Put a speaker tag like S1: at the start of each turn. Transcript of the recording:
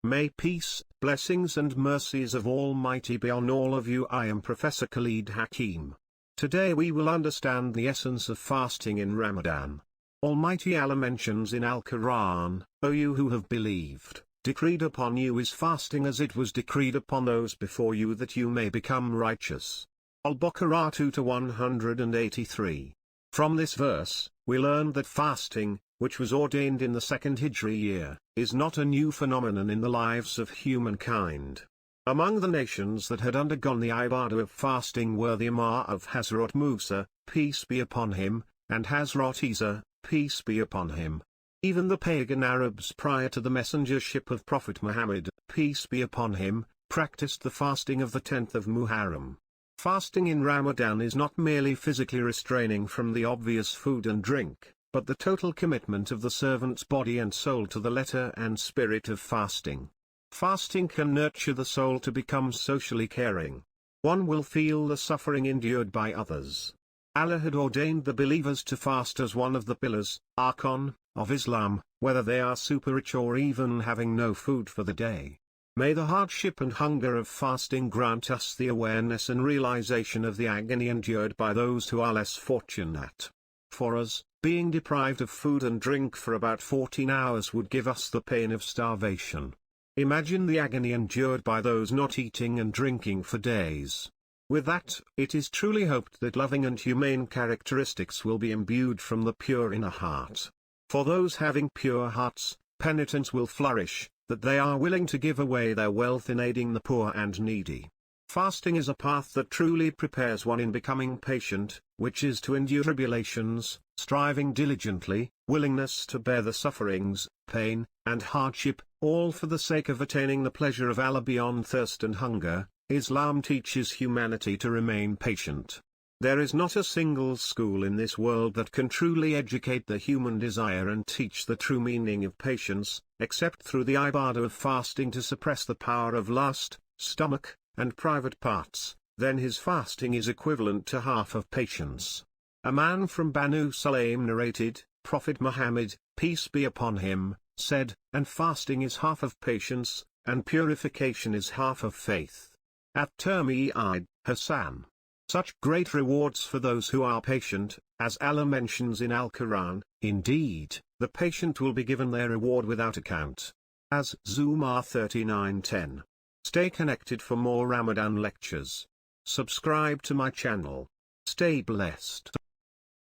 S1: May peace, blessings and mercies of Almighty be on all of you. I am Professor Khalid Hakim. Today we will understand the essence of fasting in Ramadan. Almighty Allah mentions in Al-Quran, O you who have believed, decreed upon you is fasting as it was decreed upon those before you that you may become righteous. Al-Baqarah 2-183. From this verse, we learn that fasting, which was ordained in the second Hijri year, is not a new phenomenon in the lives of humankind. Among the nations that had undergone the ibadah of fasting were the Ummah of Hazrat Musa, peace be upon him, and Hazrat Isa, peace be upon him. Even the pagan Arabs prior to the messengership of Prophet Muhammad, peace be upon him, practiced the fasting of the 10th of Muharram. Fasting in Ramadan is not merely physically restraining from the obvious food and drink, but the total commitment of the servant's body and soul to the letter and spirit of fasting. Fasting can nurture the soul to become socially caring. One will feel the suffering endured by others. Allah had ordained the believers to fast as one of the pillars, arkan, of Islam, whether they are super rich or even having no food for the day. May the hardship and hunger of fasting grant us the awareness and realization of the agony endured by those who are less fortunate. For us, being deprived of food and drink for about 14 hours would give us the pain of starvation. Imagine the agony endured by those not eating and drinking for days. With that, it is truly hoped that loving and humane characteristics will be imbued from the pure inner heart. For those having pure hearts, penitence will flourish, that they are willing to give away their wealth in aiding the poor and needy. Fasting is a path that truly prepares one in becoming patient, which is to endure tribulations, striving diligently, willingness to bear the sufferings, pain, and hardship, all for the sake of attaining the pleasure of Allah beyond thirst and hunger. Islam teaches humanity to remain patient. There is not a single school in this world that can truly educate the human desire and teach the true meaning of patience, except through the ibadah of fasting to suppress the power of lust, stomach, and private parts. Then his fasting is equivalent to half of patience. A man from Banu Sulaim narrated, Prophet Muhammad, peace be upon him, said, and fasting is half of patience, and purification is half of faith. At-Tirmidhi, Hassan. Such great rewards for those who are patient, as Allah mentions in Al-Quran, indeed, the patient will be given their reward without account. As Zumar 39:10. Stay connected for more Ramadan lectures. Subscribe to my channel. Stay blessed.